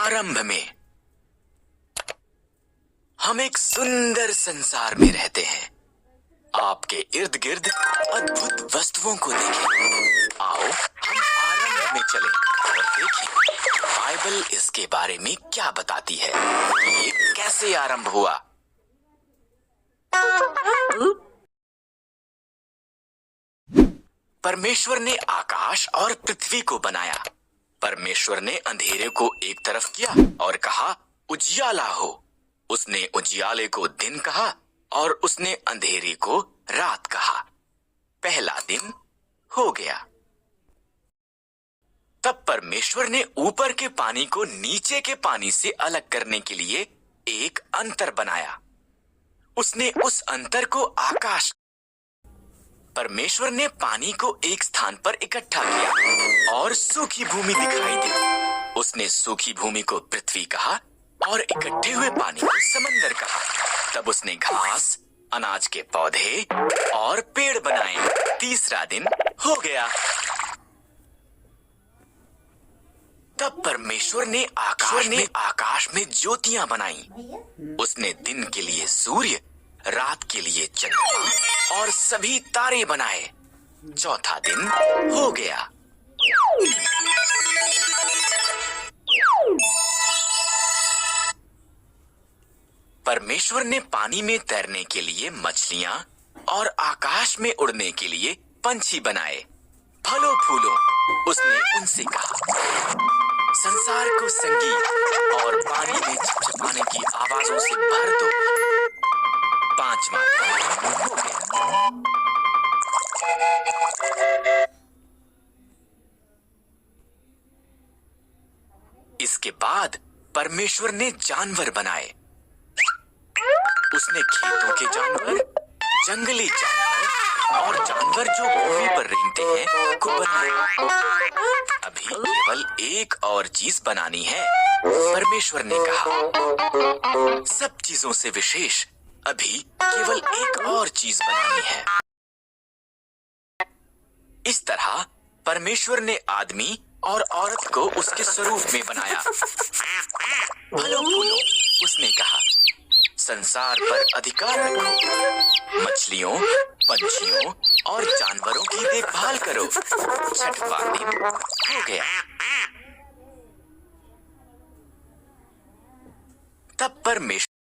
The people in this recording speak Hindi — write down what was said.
आरंभ में हम एक सुंदर संसार में रहते हैं। आपके इर्द गिर्द अद्भुत वस्तुओं को देखें। आओ हम आरंभ में चलें और देखें बाइबल इसके बारे में क्या बताती है कि ये कैसे आरंभ हुआ। परमेश्वर ने आकाश और पृथ्वी को बनाया। परमेश्वर ने अंधेरे को एक तरफ किया और कहा उजियाला हो। उसने उजियाले को दिन कहा और उसने अंधेरे को रात कहा। पहला दिन हो गया। तब परमेश्वर ने ऊपर के पानी को नीचे के पानी से अलग करने के लिए एक अंतर बनाया। उसने उस अंतर को आकाश। परमेश्वर ने पानी को एक स्थान पर इकट्ठा किया और सूखी भूमि दिखाई दी। उसने सूखी भूमि को पृथ्वी कहा और इकट्ठे हुए पानी को समंदर कहा। तब उसने घास, अनाज के पौधे और पेड़ बनाए। तीसरा दिन हो गया। तब परमेश्वर ने आकाश में ज्योतियां बनाई। उसने दिन के लिए सूर्य, रात के लिए चंद्रमा और सभी तारे बनाए। चौथा दिन हो गया। परमेश्वर ने पानी में तैरने के लिए मछलियां और आकाश में उड़ने के लिए पंछी बनाए। फलों फूलों उसने उनसे कहा संसार को संगीत और पानी में चिपचिपाने की आवाजों से भर दो। पांचवा दिन हो गया। इसके बाद परमेश्वर ने जानवर बनाए। उसने खेतों के जानवर, जंगली जानवर और जानवर जो भूमि पर रेंगते हैं को बनाया। अभी केवल एक और चीज बनानी है। परमेश्वर ने कहा सब चीजों से विशेष अभी केवल एक और चीज बनानी है। इस तरह परमेश्वर ने आदमी और औरत को उसके स्वरूप में बनाया। फलों फूलों उसने कहा संसार पर अधिकार रखो। मछलियों, पंछियों और जानवरों की देखभाल करो। छठवां दिन हो गया। तब परमेश्वर